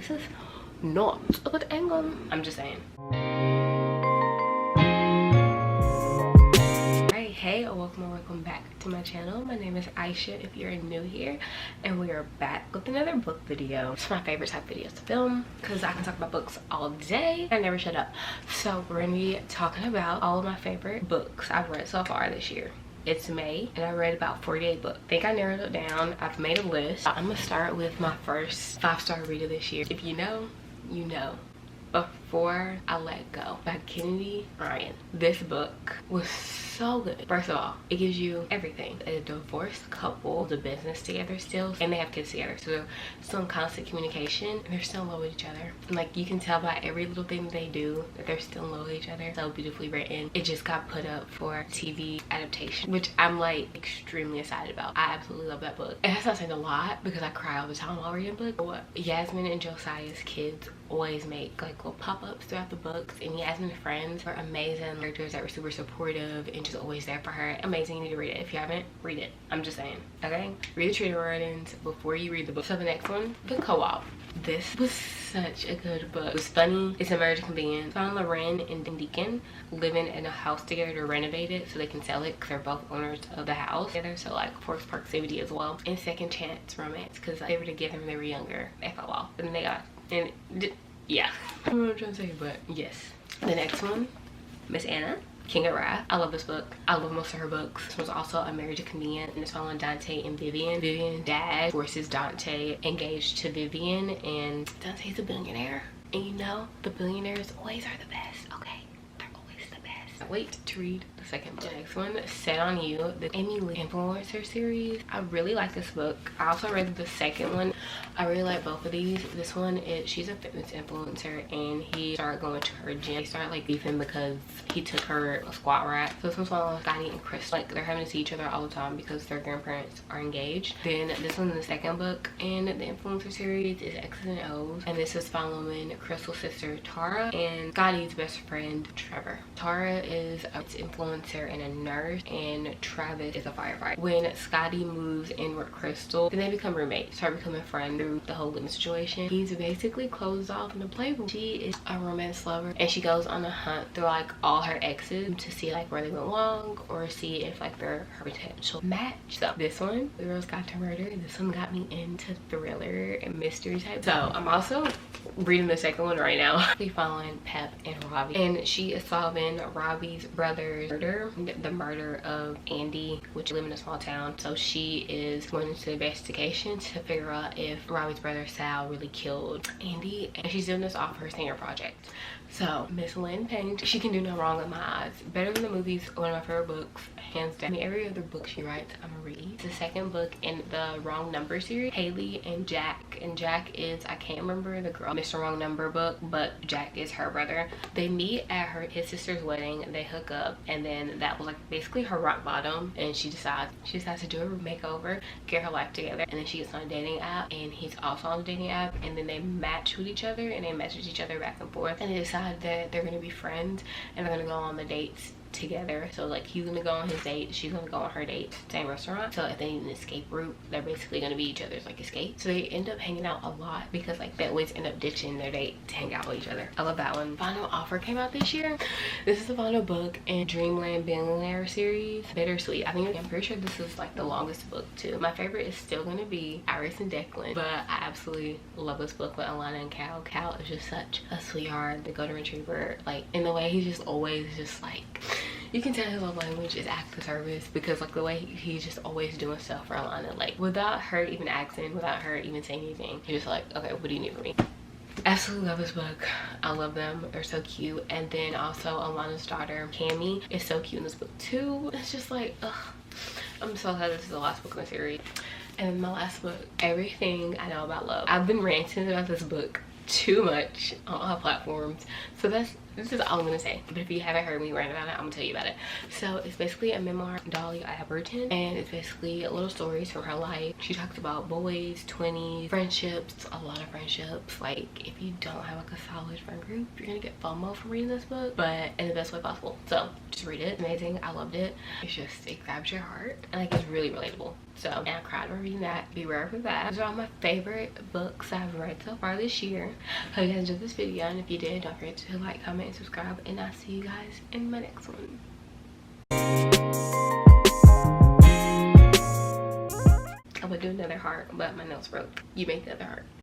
This is not a good angle. I'm just saying. Hey, welcome back to my channel. My name is Aisha if you're new here, and we are back with another book video. It's my favorite type of videos to film because I can talk about books all day. I never shut up. So we're gonna be talking about all of my favorite books I've read so far this year. It's May and I read about 48 books. I think I narrowed it down. I've made a list. I'm gonna start with my first 5-star reader this year. If you know, you know. Before I Let Go by Kennedy Ryan. This book was so good. First of all, it gives you everything. A divorced couple, the business together still, and they have kids together, so they're still in constant communication and they're still in love with each other. And like, you can tell by every little thing they do that they're still in love with each other. So beautifully written. It just got put up for TV adaptation, which I'm like extremely excited about. I absolutely love that book. And that's not saying a lot because I cry all the time while reading a book. Yasmin and Josiah's kids always make like little pop-ups throughout the books, and Yasmin's friends were amazing characters that were super supportive and just always there for her. Amazing. You need to read it. If you haven't, read it. I'm just saying. Okay, read the trigger warnings before you read the book. So the next one, The Co-op. This was such a good book. It was funny. It's a marriage of convenience. Found Loren and Deacon living in a house together to renovate it so they can sell it because they're both owners of the house together, so like forced proximity as well. And second chance romance because they were together when they were younger. They fell off and they got, and yeah, I don't know what I'm trying to say, but yes. The next one, Miss Anna, King of Wrath. I love this book. I love most of her books. This was also a marriage of convenience, and it's following Dante and Vivian. Vivian's dad forces Dante engaged to Vivian, and Dante's a billionaire. And you know, the billionaires always are the best, okay? They're always the best. I wait to read the second book. The next one, Set on You, the Amy Lee Influencer series. I really like this book. I also read the second one. I really like both of these. This one is, she's a fitness influencer and he started going to her gym. They started like beefing because he took her a squat rack. So this one's following Scotty and Chris. Like, they're having to see each other all the time because their grandparents are engaged. Then this one's the second book in the influencer series is X's and O's, and this is following Crystal's sister Tara and Scotty's best friend Trevor. Tara is an influencer and a nurse, and Travis is a firefighter. When Scotty moves in with Crystal, then they become roommates, start becoming friends through the whole living situation. He's basically closed off in the playroom. She is a romance lover and she goes on a hunt through like all her exes to see like where they went wrong or see if like they're her potential match. So this one, The Girls Got to Murder, this one got me into thriller and mystery type. So I'm also reading the second one right now. We following Pep and Robbie, and she is solving Robbie's brother's murder, the murder of Andy, which live in a small town. So she is going into the investigation to figure out if Robbie's brother Sal really killed Andy, and she's doing this off her senior project. So Miss Lynn Payne, she can do no wrong in my eyes. Better than the movies, one of my favorite books, hands down. I mean, every other book she writes, I'm gonna read. The second book in the Wrong Number series, Haley and Jack. And Jack is, I can't remember the girl, Mr. Wrong Number book, but Jack is her brother. They meet at his sister's wedding, they hook up, and then that was like basically her rock bottom, and she decides to do a makeover, get her life together, and then she gets on a dating app, and he's also on the dating app, and then they match with each other, and they message each other back and forth, and they decide that they're gonna be friends and they're gonna go on the dates together. So like, he's gonna go on his date, she's gonna go on her date, same restaurant. So if they need an escape route, they're basically gonna be each other's like escape. So they end up hanging out a lot because like they always end up ditching their date to hang out with each other. I love that one. Final Offer came out this year. This is the final book in Dreamland Billionaire series, Bittersweet. I'm pretty sure this is like the longest book too. My favorite is still gonna be Iris and Declan, but I absolutely love this book with Alana and Cal. Cal is just such a sweetheart, the golden retriever, like in the way he's just always just like, you can tell his love language is act of service, because like the way he's just always doing stuff for Alana, like without her even asking, without her even saying anything. He's just like, okay, what do you need from me? Absolutely love this book. I love them. They're so cute. And then also Alana's daughter Cammy is so cute in this book too. It's just like, ugh, I'm so glad this is the last book in the series. And my last book, Everything I Know About Love. I've been ranting about this book too much on all platforms, so that's This is all I'm gonna say. But if you haven't heard me rant about it, I'm gonna tell you about it. So it's basically a memoir of Dolly Alberton, and it's basically little stories from her life. She talks about boys, 20s, friendships, a lot of friendships. Like, if you don't have like a solid friend group, you're gonna get FOMO from reading this book, but in the best way possible. So just read it. It's amazing. I loved it. It's just, it grabs your heart, and like, it's really relatable. So, and I cried when reading that. Beware for that. Those are all my favorite books I've read so far this year. Hope you guys enjoyed this video, and if you did, don't forget to like, comment, and subscribe, and I'll see you guys in my next one. I would do another heart, but my nails broke. You make the other heart.